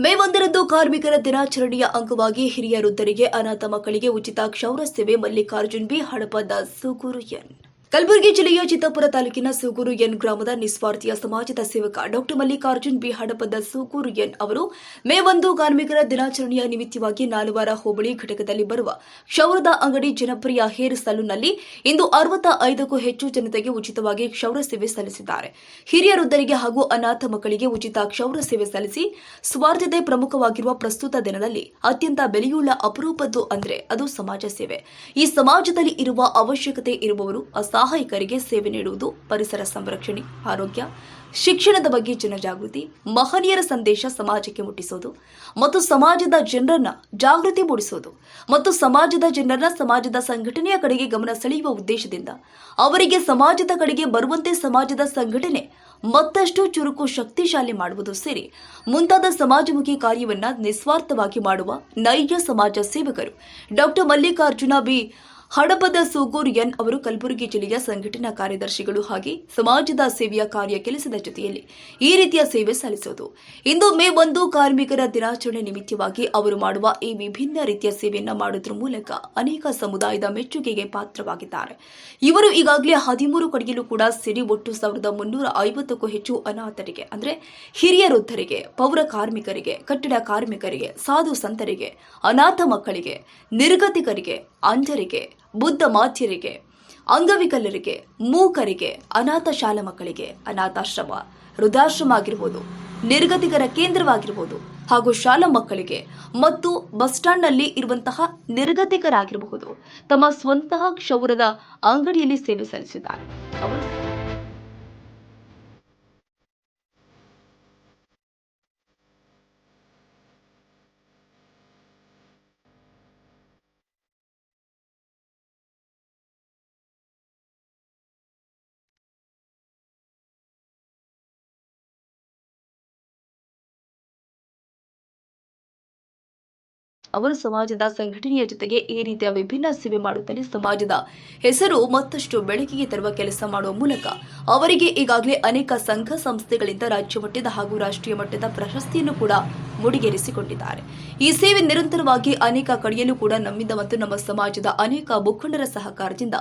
ಮೇ 1ರಂದು ಕಾರ್ಮಿಕರ ದಿನಾಚರಣೆಯ ಅಂಗವಾಗಿ ಹಿರಿಯ ವೃದ್ಧರಿಗೆ, ಅನಾಥ ಮಕ್ಕಳಿಗೆ ಉಚಿತ ಕ್ಷೌರ ಸೇವೆ ಮಲ್ಲಿಕಾರ್ಜುನ್ ಬಿ ಹಡಪದ ಸೂಗೂರು ಎನ್. ಕಲಬುರಗಿ ಜಿಲ್ಲೆಯ ಚಿತ್ತಾಪುರ ತಾಲೂಕಿನ ಸೂಗೂರು ಎನ್ ಗ್ರಾಮದ ನಿಸ್ವಾರ್ಥಿಯ ಸಮಾಜದ ಸೇವಕ doctor Mallikarjun B Hadapad Sugur N ಅವರು ಮೇ 1 ಕಾರ್ಮಿಕರ ದಿನಾಚರಣೆಯ ನಿಮಿತ್ತವಾಗಿ ನಾಲ್ವಾರ ಹೋಬಳಿ ಘಟಕದಲ್ಲಿ ಬರುವ ಕ್ಷೌರದ ಅಂಗಡಿ ಜನಪ್ರಿಯ ಹೇರ್ ಸಲೂನ್ನಲ್ಲಿ ಇಂದು 65ಕ್ಕೂ ಹೆಚ್ಚು ಜನತೆಗೆ ಉಚಿತವಾಗಿ ಕ್ಷೌರ ಸೇವೆ ಸಲ್ಲಿಸಿದ್ದಾರೆ. ಹಿರಿಯ ವೃದ್ಧರಿಗೆ ಹಾಗೂ ಅನಾಥ ಮಕ್ಕಳಿಗೆ ಉಚಿತ ಕ್ಷೌರ ಸೇವೆ ಸಲ್ಲಿಸಿ ಸ್ವಾರ್ಥತೆ ಪ್ರಮುಖವಾಗಿರುವ ಪ್ರಸ್ತುತ ದಿನದಲ್ಲಿ ಅತ್ಯಂತ ಬೆಲೆಯುಳ್ಳ ಅಪರೂಪದ್ದು ಅಂದರೆ ಅದು ಸಮಾಜ ಸೇವೆ. ಈ ಸಮಾಜದಲ್ಲಿ ಇರುವ ಅವಶ್ಯಕತೆ ಇರುವವರು ಸಹಾಯಕರಿಗೆ ಸೇವೆ ನೀಡುವುದು, ಪರಿಸರ ಸಂರಕ್ಷಣೆ, ಆರೋಗ್ಯ, ಶಿಕ್ಷಣದ ಬಗ್ಗೆ ಜನಜಾಗೃತಿ, ಮಹನೀಯರ ಸಂದೇಶ ಸಮಾಜಕ್ಕೆ ಮುಟ್ಟಿಸೋದು ಮತ್ತು ಸಮಾಜದ ಜನರನ್ನ ಜಾಗೃತಿ ಮೂಡಿಸೋದು ಮತ್ತು ಸಮಾಜದ ಸಂಘಟನೆಯ ಕಡೆಗೆ ಗಮನ ಸೆಳೆಯುವ ಉದ್ದೇಶದಿಂದ ಅವರಿಗೆ ಸಮಾಜದ ಕಡೆಗೆ ಬರುವಂತೆ ಸಮಾಜದ ಸಂಘಟನೆ ಮತ್ತಷ್ಟು ಚುರುಕು ಶಕ್ತಿಶಾಲಿ ಮಾಡುವುದು ಸೇರಿ ಮುಂತಾದ ಸಮಾಜಮುಖಿ ಕಾರ್ಯವನ್ನ ನಿಸ್ವಾರ್ಥವಾಗಿ ಮಾಡುವ ನೈಜ ಸಮಾಜ ಸೇವಕರು doctor Mallikarjuna B Hadapad Sugur N ಅವರು ಕಲಬುರಗಿ ಜಿಲ್ಲೆಯ ಸಂಘಟನಾ ಕಾರ್ಯದರ್ಶಿಗಳು ಹಾಗೆ ಸಮಾಜದ ಸೇವೆಯ ಕಾರ್ಯ ಕೆಲಸದ ಜೊತೆಯಲ್ಲಿ ಈ ರೀತಿಯ ಸೇವೆ ಸಲ್ಲಿಸುವುದು. ಇಂದು ಮೇ 1 ಕಾರ್ಮಿಕರ ದಿನಾಚರಣೆ ನಿಮಿತ್ತವಾಗಿ ಅವರು ಮಾಡುವ ಈ ವಿಭಿನ್ನ ರೀತಿಯ ಸೇವೆಯನ್ನು ಮಾಡುವುದರ ಮೂಲಕ ಅನೇಕ ಸಮುದಾಯದ ಮೆಚ್ಚುಗೆಗೆ ಪಾತ್ರವಾಗಿದ್ದಾರೆ. ಇವರು ಈಗಾಗಲೇ 13 ಕಡೆಯಲ್ಲೂ ಕೂಡ ಸೇರಿ ಒಟ್ಟು 1350ಕ್ಕೂ ಹೆಚ್ಚು ಅನಾಥರಿಗೆ ಅಂದರೆ ಹಿರಿಯ ವೃದ್ಧರಿಗೆ, ಪೌರ ಕಾರ್ಮಿಕರಿಗೆ, ಕಟ್ಟಡ ಕಾರ್ಮಿಕರಿಗೆ, ಸಾಧು ಸಂತರಿಗೆ, ಅನಾಥ ಮಕ್ಕಳಿಗೆ, ನಿರ್ಗತಿಕರಿಗೆ, ಅಂಧರಿಗೆ, ಬುದ್ಧ ಮಾಧ್ಯರಿಗೆ, ಅಂಗವಿಕಲರಿಗೆ, ಮೂಕರಿಗೆ, ಅನಾಥ ಶಾಲಾ ಮಕ್ಕಳಿಗೆ, ಅನಾಥಾಶ್ರಮ, ವೃದ್ಧಾಶ್ರಮ ಆಗಿರಬಹುದು, ನಿರ್ಗತಿಕರ ಕೇಂದ್ರವಾಗಿರಬಹುದು ಹಾಗೂ ಶಾಲಾ ಮಕ್ಕಳಿಗೆ ಮತ್ತು ಬಸ್ ಸ್ಟ್ಯಾಂಡ್ನಲ್ಲಿ ಇರುವಂತಹ ನಿರ್ಗತಿಕರಾಗಿರಬಹುದು ತಮ್ಮ ಸ್ವಂತಹ ಕ್ಷೌರದ ಅಂಗಡಿಯಲ್ಲಿ ಸೇವೆ ಸಲ್ಲಿಸಿದ್ದಾರೆ. ಅವರು ಸಮಾಜದ ಸಂಘಟನೆಯ ಜೊತೆಗೆ ಈ ರೀತಿಯ ವಿಭಿನ್ನ ಸೇವೆ ಮಾಡುತ್ತಲೇ ಸಮಾಜದ ಹೆಸರು ಮತ್ತಷ್ಟು ಬೆಳಕಿಗೆ ತರುವ ಕೆಲಸ ಮಾಡುವ ಮೂಲಕ ಅವರಿಗೆ ಈಗಾಗಲೇ ಅನೇಕ ಸಂಘ ಸಂಸ್ಥೆಗಳಿಂದ ರಾಜ್ಯ ಮಟ್ಟದ ಹಾಗೂ ರಾಷ್ಟ್ರೀಯ ಮಟ್ಟದ ಪ್ರಶಸ್ತಿಯನ್ನು ಕೂಡ ಮುಡಿಗೇರಿಸಿಕೊಂಡಿದ್ದಾರೆ. ಈ ಸೇವೆ ನಿರಂತರವಾಗಿ ಅನೇಕ ಕಡೆಯಲ್ಲೂ ಕೂಡ ನಮ್ಮಿಂದ ಮತ್ತು ನಮ್ಮ ಸಮಾಜದ ಅನೇಕ ಮುಖಂಡರ ಸಹಕಾರದಿಂದ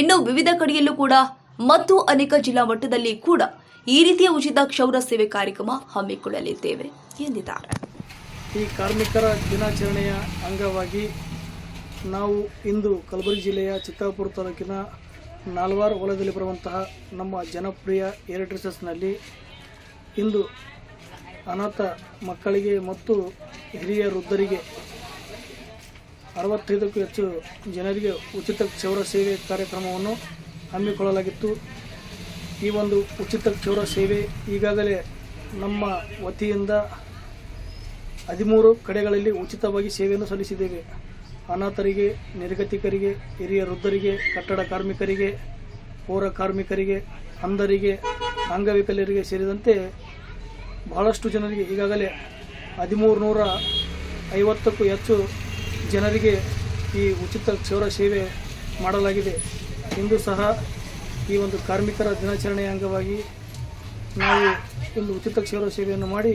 ಇನ್ನೂ ವಿವಿಧ ಕಡೆಯಲ್ಲೂ ಕೂಡ ಮತ್ತು ಅನೇಕ ಜಿಲ್ಲಾ ಮಟ್ಟದಲ್ಲಿ ಕೂಡ ಈ ರೀತಿಯ ಉಚಿತ ಕ್ಷೌರ ಸೇವೆ ಕಾರ್ಯಕ್ರಮ ಹಮ್ಮಿಕೊಳ್ಳಲಿದ್ದೇವೆ ಎಂದಿದ್ದಾರೆ. ಈ ಕಾರ್ಮಿಕರ ದಿನಾಚರಣೆಯ ಅಂಗವಾಗಿ ನಾವು ಇಂದು ಕಲಬುರಗಿ ಜಿಲ್ಲೆಯ ಚಿತ್ತಾಪುರ ತಾಲೂಕಿನ ನಾಲ್ವಾರ ವಲಯದಲ್ಲಿ ಬರುವಂತಹ ನಮ್ಮ ಜನಪ್ರಿಯ ಏರ್ಟ್ರಿಸಸ್ನಲ್ಲಿ ಇಂದು ಅನಾಥ ಮಕ್ಕಳಿಗೆ ಮತ್ತು ಹಿರಿಯ ವೃದ್ಧರಿಗೆ 65ಕ್ಕೂ ಹೆಚ್ಚು ಜನರಿಗೆ ಉಚಿತ ಕ್ಷೌರ ಸೇವೆ ಕಾರ್ಯಕ್ರಮವನ್ನು ಹಮ್ಮಿಕೊಳ್ಳಲಾಗಿತ್ತು. ಈ ಒಂದು ಉಚಿತ ಕ್ಷೌರ ಸೇವೆ ಈಗಾಗಲೇ ನಮ್ಮ ವತಿಯಿಂದ 13 ಕಡೆಗಳಲ್ಲಿ ಉಚಿತವಾಗಿ ಸೇವೆಯನ್ನು ಸಲ್ಲಿಸಿದ್ದೇವೆ. ಅನಾಥರಿಗೆ, ನಿರ್ಗತಿಕರಿಗೆ, ಹಿರಿಯ ವೃದ್ಧರಿಗೆ, ಕಟ್ಟಡ ಕಾರ್ಮಿಕರಿಗೆ, ಪೌರ ಕಾರ್ಮಿಕರಿಗೆ, ಅಂಧರಿಗೆ, ಅಂಗವಿಕಲರಿಗೆ ಸೇರಿದಂತೆ ಬಹಳಷ್ಟು ಜನರಿಗೆ ಈಗಾಗಲೇ 1350ಕ್ಕೂ ಹೆಚ್ಚು ಜನರಿಗೆ ಈ ಉಚಿತ ಕ್ಷೌರ ಸೇವೆ ಮಾಡಲಾಗಿದೆ. ಇಂದು ಸಹ ಈ ಒಂದು ಕಾರ್ಮಿಕರ ದಿನಾಚರಣೆಯ ಅಂಗವಾಗಿ ನಾವು ಒಂದು ಉಚಿತ ಕ್ಷೌರ ಸೇವೆಯನ್ನು ಮಾಡಿ